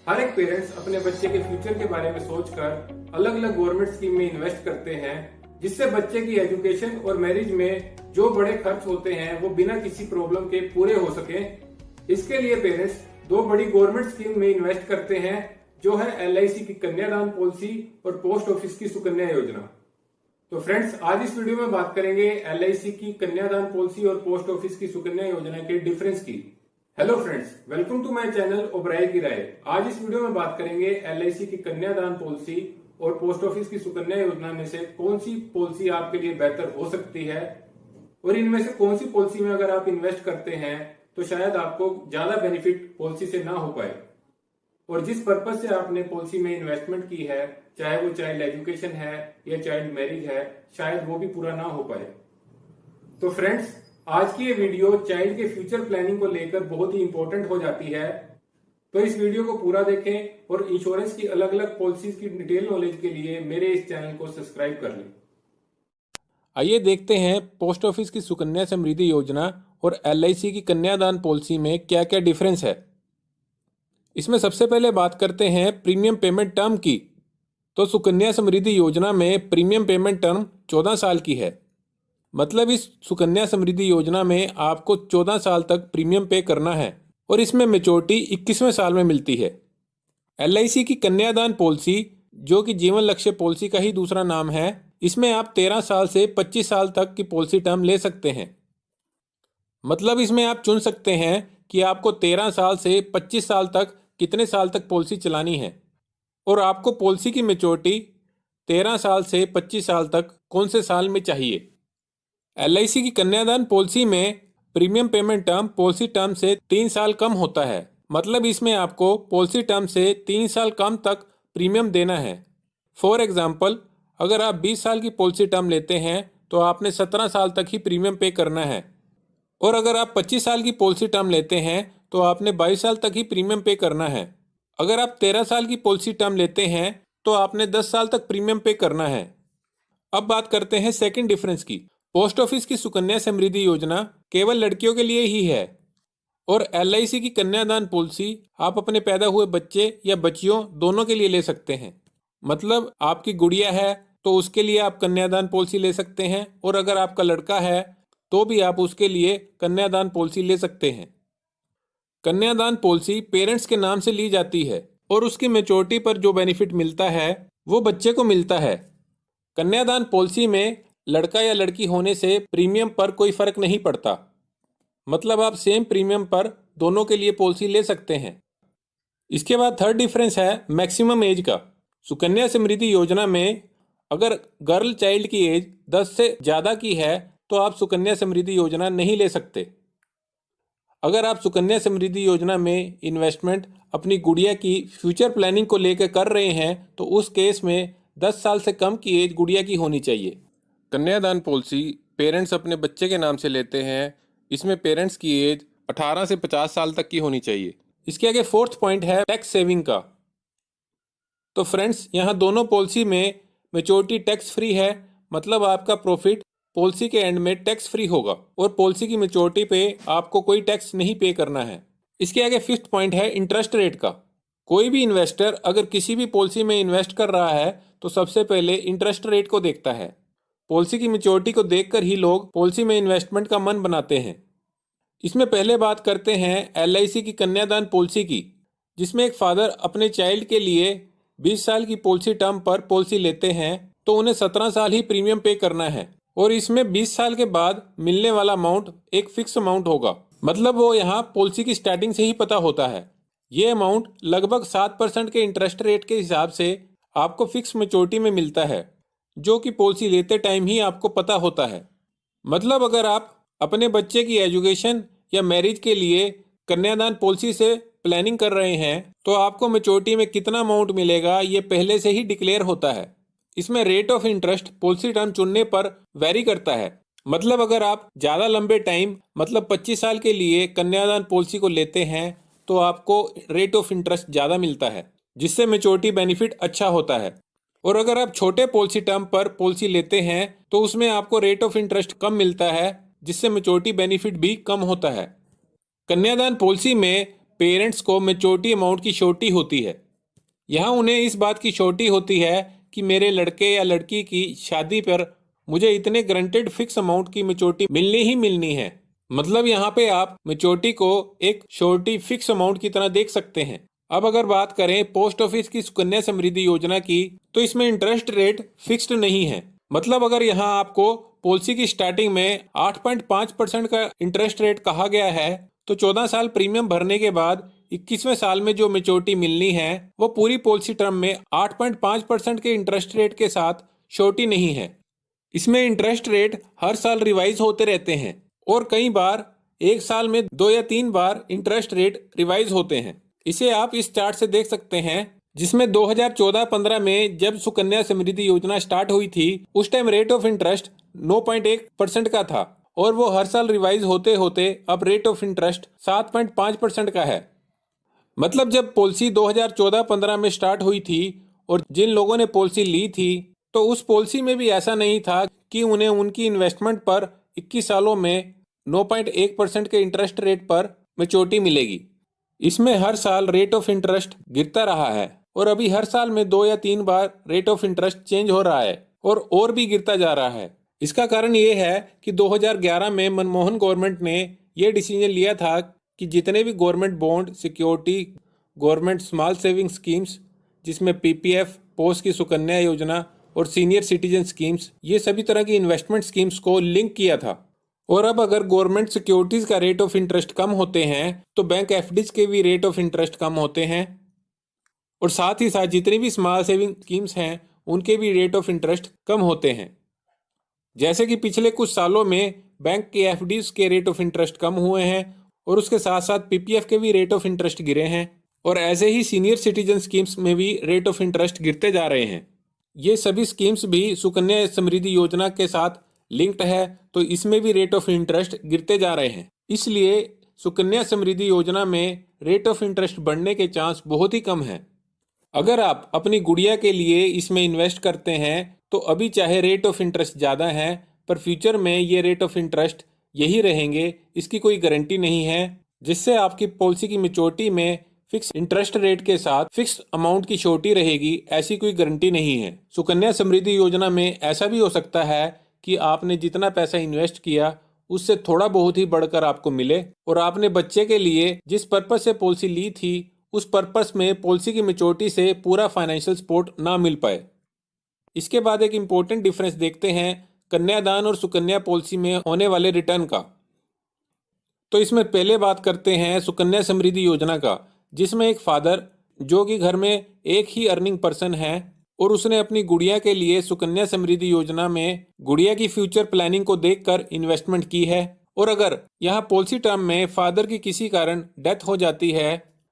हर एक पेरेंट्स अपने बच्चे के फ्यूचर के बारे में सोचकर अलग अलग गवर्नमेंट स्कीम में इन्वेस्ट करते हैं, जिससे बच्चे की एजुकेशन और मैरिज में जो बड़े खर्च होते हैं वो बिना किसी प्रॉब्लम के पूरे हो सके। इसके लिए पेरेंट्स दो बड़ी गवर्नमेंट स्कीम में इन्वेस्ट करते हैं, जो है LIC की कन्यादान पॉलिसी और पोस्ट ऑफिस की सुकन्या योजना। तो फ्रेंड्स, आज इस वीडियो में बात करेंगे LIC की कन्यादान पॉलिसी और पोस्ट ऑफिस की सुकन्या योजना के डिफरेंस की। Hello friends, welcome to my channel Oberoi की राय। आज इस वीडियो में बात करेंगे LIC की कन्यादान पॉलिसी और पोस्ट ऑफिस की सुकन्या योजना में से कौन सी पॉलिसी आपके लिए बेहतर हो सकती है, और इनमें से कौन सी पॉलिसी में अगर आप इन्वेस्ट करते हैं तो शायद आपको ज्यादा बेनिफिट पॉलिसी से ना हो पाए, और जिस पर्पज से आपने पॉलिसी में इन्वेस्टमेंट की है, चाहे वो चाइल्ड एजुकेशन है या चाइल्ड मैरिज है, शायद वो भी पूरा ना हो पाए। तो फ्रेंड्स, आज की ये वीडियो चाइल्ड के फ्यूचर प्लानिंग को लेकर बहुत ही इंपॉर्टेंट हो जाती है, तो इस वीडियो को पूरा देखें और इंश्योरेंस की अलग अलग पॉलिसीज की डिटेल नॉलेज के लिए मेरे इस चैनल को सब्सक्राइब कर लें। आइए देखते हैं पोस्ट ऑफिस की सुकन्या समृद्धि योजना और LIC की कन्यादान पॉलिसी में क्या क्या डिफरेंस है। इसमें सबसे पहले बात करते हैं प्रीमियम पेमेंट टर्म की। तो सुकन्या समृद्धि योजना में प्रीमियम पेमेंट टर्म 14 साल की है। मतलब इस सुकन्या समृद्धि योजना में आपको 14 साल तक प्रीमियम पे करना है और इसमें मेच्योरिटी 21वें साल में मिलती है। LIC की कन्यादान पॉलिसी, जो कि जीवन लक्ष्य पॉलिसी का ही दूसरा नाम है, इसमें आप 13 साल से 25 साल तक की पॉलिसी टर्म ले सकते हैं। मतलब इसमें आप चुन सकते हैं कि आपको 13 साल से 25 साल तक कितने साल तक पॉलिसी चलानी है, और आपको पॉलिसी की मेच्योरिटी 13 साल से 25 साल तक कौन से साल में चाहिए। LIC की कन्यादान पॉलिसी में premium payment term policy term से 3 साल कम होता है। मतलब इसमें आपको पॉलिसी टर्म से 3 साल कम तक प्रीमियम देना है। फॉर एग्जाम्पल, अगर आप 20 साल की पॉलिसी टर्म लेते हैं तो आपने 17 साल तक ही प्रीमियम पे करना है, और अगर आप 25 साल की पॉलिसी टर्म लेते हैं तो आपने 22 साल तक ही प्रीमियम पे करना है। अगर आप 13 साल की पॉलिसी टर्म लेते हैं तो आपने 10 साल तक प्रीमियम पे करना है। अब बात करते हैं सेकंड डिफरेंस की। पोस्ट ऑफिस की सुकन्या समृद्धि योजना केवल लड़कियों के लिए ही है, और LIC की कन्यादान पॉलिसी आप अपने पैदा हुए बच्चे या बच्चियों दोनों के लिए ले सकते हैं। मतलब आपकी गुड़िया है तो उसके लिए आप कन्यादान पॉलिसी ले सकते हैं, और अगर आपका लड़का है तो भी आप उसके लिए कन्यादान पॉलिसी ले सकते हैं। कन्यादान पॉलिसी पेरेंट्स के नाम से ली जाती है और उसकी मैच्योरिटी पर जो बेनिफिट मिलता है वो बच्चे को मिलता है। कन्यादान पॉलिसी में लड़का या लड़की होने से प्रीमियम पर कोई फर्क नहीं पड़ता। मतलब आप सेम प्रीमियम पर दोनों के लिए पॉलिसी ले सकते हैं। इसके बाद थर्ड डिफरेंस है मैक्सिमम एज का। सुकन्या समृद्धि योजना में अगर गर्ल चाइल्ड की एज 10 से ज़्यादा की है तो आप सुकन्या समृद्धि योजना नहीं ले सकते। अगर आप सुकन्या समृद्धि योजना में इन्वेस्टमेंट अपनी गुड़िया की फ्यूचर प्लानिंग को लेकर कर रहे हैं तो उस केस में 10 साल से कम की एज गुड़िया की होनी चाहिए। कन्यादान पॉलिसी पेरेंट्स अपने बच्चे के नाम से लेते हैं। इसमें पेरेंट्स की एज 18 से 50 साल तक की होनी चाहिए। इसके आगे फोर्थ पॉइंट है टैक्स सेविंग का। तो फ्रेंड्स, यहाँ दोनों पॉलिसी में मेच्योरिटी टैक्स फ्री है। मतलब आपका प्रॉफिट पॉलिसी के एंड में टैक्स फ्री होगा, और पॉलिसी की मेच्योरिटी पे आपको कोई टैक्स नहीं पे करना है। इसके आगे फिफ्थ पॉइंट है इंटरेस्ट रेट का। कोई भी इन्वेस्टर अगर किसी भी पॉलिसी में इन्वेस्ट कर रहा है तो सबसे पहले इंटरेस्ट रेट को देखता है। पॉलिसी की मेच्योरिटी को देखकर ही लोग पॉलिसी में इन्वेस्टमेंट का मन बनाते हैं। इसमें पहले बात करते हैं LIC की कन्यादान पॉलिसी की, जिसमें एक फादर अपने चाइल्ड के लिए 20 साल की पॉलिसी टर्म पर पॉलिसी लेते हैं तो उन्हें 17 साल ही प्रीमियम पे करना है, और इसमें 20 साल के बाद मिलने वाला अमाउंट एक फिक्स अमाउंट होगा। मतलब वो यहाँ पॉलिसी की स्टार्टिंग से ही पता होता है। ये अमाउंट लगभग 7% के इंटरेस्ट रेट के हिसाब से आपको फिक्स मेच्योरिटी में मिलता है, जो कि पॉलिसी लेते टाइम ही आपको पता होता है। मतलब अगर आप अपने बच्चे की एजुकेशन या मैरिज के लिए कन्यादान पॉलिसी से प्लानिंग कर रहे हैं तो आपको मेच्योरिटी में कितना अमाउंट मिलेगा ये पहले से ही डिक्लेयर होता है। इसमें rate of interest policy term चुनने पर वेरी करता है। मतलब अगर आप ज़्यादा लंबे टाइम मतलब 25 साल के लिए कन्यादान पॉलिसी को लेते हैं तो आपको रेट ऑफ इंटरेस्ट ज़्यादा मिलता है, जिससे मेच्योरिटी बेनिफिट अच्छा होता है। और अगर आप छोटे पॉलिसी टर्म पर पॉलिसी लेते हैं तो उसमें आपको रेट ऑफ इंटरेस्ट कम मिलता है, जिससे मेच्योरिटी बेनिफिट भी कम होता है। कन्यादान पॉलिसी में पेरेंट्स को मैच्योरिटी अमाउंट की श्योरिटी होती है। यहाँ उन्हें इस बात की श्योरिटी होती है कि मेरे लड़के या लड़की की शादी पर मुझे इतने गारंटेड फिक्स अमाउंट की मैच्योरिटी मिलनी ही मिलनी है। मतलब यहाँ पे आप मैच्योरिटी को एक श्योरिटी फिक्स अमाउंट की तरह देख सकते हैं। अब अगर बात करें पोस्ट ऑफिस की सुकन्या समृद्धि योजना की, तो इसमें इंटरेस्ट रेट फिक्स्ड नहीं है। मतलब अगर यहाँ आपको पॉलिसी की स्टार्टिंग में 8.5% का इंटरेस्ट रेट कहा गया है, तो 14 साल प्रीमियम भरने के बाद 21वें साल में जो मैच्योरिटी मिलनी है वो पूरी पॉलिसी टर्म में 8.5% के इंटरेस्ट रेट के साथ श्योरिटी नहीं है। इसमें इंटरेस्ट रेट हर साल रिवाइज होते रहते हैं और कई बार एक साल में 2 या 3 बार इंटरेस्ट रेट रिवाइज होते हैं। इसे आप इस चार्ट से देख सकते हैं, जिसमें 2014-15 में जब सुकन्या समृद्धि योजना स्टार्ट हुई थी उस टाइम रेट ऑफ इंटरेस्ट 9.1% का था और वो हर साल रिवाइज होते होते अब रेट ऑफ इंटरेस्ट 7.5% का है। मतलब जब पॉलिसी 2014-15 में स्टार्ट हुई थी और जिन लोगों ने पॉलिसी ली थी, तो उस पॉलिसी में भी ऐसा नहीं था कि उन्हें उनकी इन्वेस्टमेंट पर 21 सालों में 9.1% के इंटरेस्ट रेट पर मैच्योरिटी मिलेगी। इसमें हर साल रेट ऑफ इंटरेस्ट गिरता रहा है और अभी हर साल में 2 या 3 बार रेट ऑफ इंटरेस्ट चेंज हो रहा है और भी गिरता जा रहा है। इसका कारण ये है कि 2011 में मनमोहन गवर्नमेंट ने यह डिसीजन लिया था कि जितने भी government bond, security, government small saving schemes जिसमें पीपीएफ, पोस्ट की सुकन्या योजना और सीनियर सिटीजन स्कीम्स, ये सभी तरह की इन्वेस्टमेंट स्कीम्स को लिंक किया था। और अब अगर गवर्नमेंट सिक्योरिटीज का रेट ऑफ इंटरेस्ट कम होते हैं तो बैंक एफडीज के भी रेट ऑफ इंटरेस्ट कम होते हैं और साथ ही साथ जितनी भी स्मॉल सेविंग स्कीम्स हैं उनके भी रेट ऑफ इंटरेस्ट कम होते हैं। जैसे कि पिछले कुछ सालों में बैंक के एफडीज के रेट ऑफ इंटरेस्ट कम हुए हैं और उसके साथ साथ पीपीएफ के भी रेट ऑफ इंटरेस्ट गिरे हैं और ऐसे ही सीनियर सिटीजन स्कीम्स में भी रेट ऑफ इंटरेस्ट गिरते जा रहे हैं। ये सभी स्कीम्स भी सुकन्या समृद्धि योजना के साथ लिंक्ड है, तो इसमें भी रेट ऑफ इंटरेस्ट गिरते जा रहे हैं। इसलिए सुकन्या समृद्धि योजना में रेट ऑफ इंटरेस्ट बढ़ने के चांस बहुत ही कम है। अगर आप अपनी गुड़िया के लिए इसमें इन्वेस्ट करते हैं तो अभी चाहे रेट ऑफ इंटरेस्ट ज़्यादा है, पर फ्यूचर में ये रेट ऑफ इंटरेस्ट यही रहेंगे, इसकी कोई गारंटी नहीं है। जिससे आपकी पॉलिसी की मैच्योरिटी में फिक्स इंटरेस्ट रेट के साथ फिक्स अमाउंट की श्योरिटी रहेगी, ऐसी कोई गारंटी नहीं है। सुकन्या समृद्धि योजना में ऐसा भी हो सकता है कि आपने जितना पैसा इन्वेस्ट किया उससे थोड़ा बहुत ही बढ़कर आपको मिले और आपने बच्चे के लिए जिस पर्पस से पॉलिसी ली थी उस पर्पस में पॉलिसी की मैच्योरिटी से पूरा फाइनेंशियल सपोर्ट ना मिल पाए। इसके बाद एक इम्पोर्टेंट डिफरेंस देखते हैं कन्यादान और सुकन्या पॉलिसी में होने वाले रिटर्न का। तो इसमें पहले बात करते हैं सुकन्या समृद्धि योजना का, जिसमें एक फादर जो कि घर में एक ही अर्निंग पर्सन है और उसने अपनी गुड़िया के लिए सुकन्या समृद्धि योजना में गुड़िया की फ्यूचर प्लानिंग को देखकर इन्वेस्टमेंट की है। और अगर यहाँ पॉलिसी टर्म में फादर की किसी कारण डेथ हो जाती है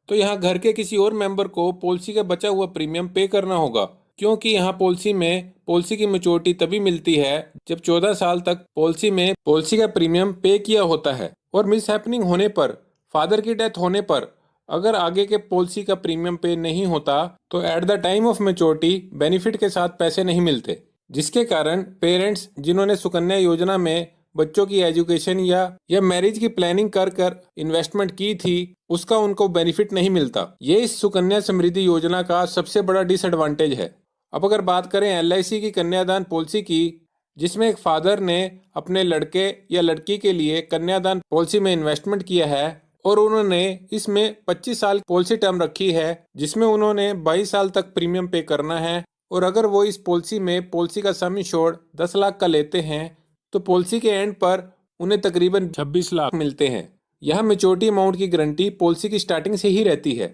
तो यहाँ घर के किसी और मेंबर को पॉलिसी का बचा हुआ प्रीमियम पे करना होगा, क्योंकि यहाँ पॉलिसी में पॉलिसी की मैच्योरिटी तभी मिलती है जब 14 साल तक पॉलिसी में पॉलिसी का प्रीमियम पे किया होता है। और मिस हैपनिंग होने पर, फादर की डेथ होने पर अगर आगे के पॉलिसी का प्रीमियम पे नहीं होता तो at the time of maturity benefit के साथ पैसे नहीं मिलते, जिसके कारण पेरेंट्स जिन्होंने सुकन्या योजना में बच्चों की एजुकेशन या मैरिज की प्लानिंग कर कर इन्वेस्टमेंट की थी उसका उनको बेनिफिट नहीं मिलता। ये इस सुकन्या समृद्धि योजना का सबसे बड़ा डिसएडवांटेज है। अब अगर बात करें एलआईसी की कन्यादान पॉलिसी की, जिसमें एक फादर ने अपने लड़के या लड़की के लिए कन्यादान पॉलिसी में इन्वेस्टमेंट किया है और उन्होंने इसमें 25 साल पॉलिसी टर्म रखी है, जिसमें उन्होंने 22 साल तक प्रीमियम पे करना है। और अगर वो इस पॉलिसी में पॉलिसी का सम इंश्योर्ड 10 लाख का लेते हैं तो पॉलिसी के एंड पर उन्हें तकरीबन 26 लाख मिलते हैं। यह मैच्योरिटी अमाउंट की गारंटी पॉलिसी की स्टार्टिंग से ही रहती है।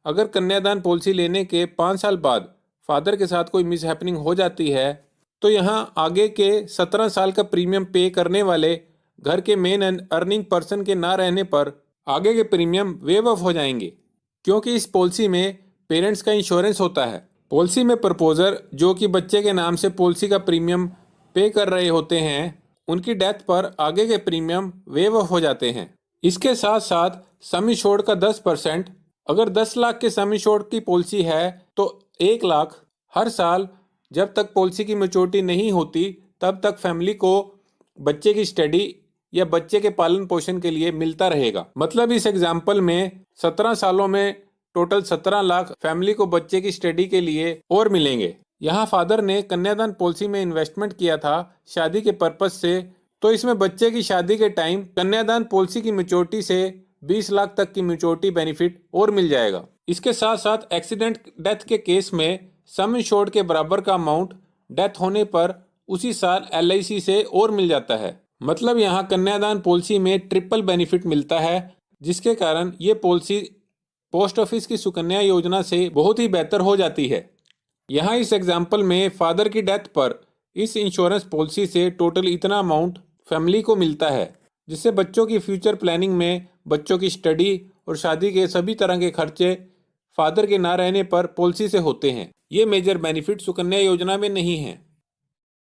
अगर कन्यादान पॉलिसी लेने के 5 साल बाद फादर के साथ कोई मिस हैपनिंग हो जाती है तो यहाँ आगे के 17 साल का प्रीमियम पे करने वाले घर के मेन अर्निंग पर्सन के ना रहने पर आगे के प्रीमियम वेव ऑफ हो जाएंगे, क्योंकि इस पॉलिसी में पेरेंट्स का इंश्योरेंस होता है। पॉलिसी में प्रपोजर जो कि बच्चे के नाम से पॉलिसी का प्रीमियम पे कर रहे होते हैं, उनकी डेथ पर आगे के प्रीमियम वेव ऑफ हो जाते हैं। इसके साथ साथ सम इंश्योर्ड का 10%, अगर 10 लाख के सम इंश्योर्ड की पॉलिसी है तो 1 लाख हर साल जब तक पॉलिसी की मैच्योरिटी नहीं होती तब तक फैमिली को बच्चे की स्टडी या बच्चे के पालन पोषण के लिए मिलता रहेगा। मतलब इस एग्जाम्पल में 17 सालों में टोटल 17 लाख फैमिली को बच्चे की स्टडी के लिए और मिलेंगे। यहाँ फादर ने कन्यादान पॉलिसी में इन्वेस्टमेंट किया था शादी के पर्पज से, तो इसमें बच्चे की शादी के टाइम कन्यादान पॉलिसी की मैच्योरिटी से 20 लाख तक की मैच्योरिटी बेनिफिट और मिल जाएगा। इसके साथ साथ एक्सीडेंट डेथ के केस में सम इंश्योर्ड के बराबर का अमाउंट डेथ होने पर उसी साल LIC से और मिल जाता है। मतलब यहाँ कन्यादान पॉलिसी में ट्रिपल बेनिफिट मिलता है, जिसके कारण ये पॉलिसी पोस्ट ऑफिस की सुकन्या योजना से बहुत ही बेहतर हो जाती है। यहाँ इस एग्जाम्पल में फादर की डेथ पर इस इंश्योरेंस पॉलिसी से टोटल इतना अमाउंट फैमिली को मिलता है, जिससे बच्चों की फ्यूचर प्लानिंग में बच्चों की स्टडी और शादी के सभी तरह के खर्चे फादर के ना रहने पर पॉलिसी से होते हैं। ये मेजर बेनिफिट सुकन्या योजना में नहीं है।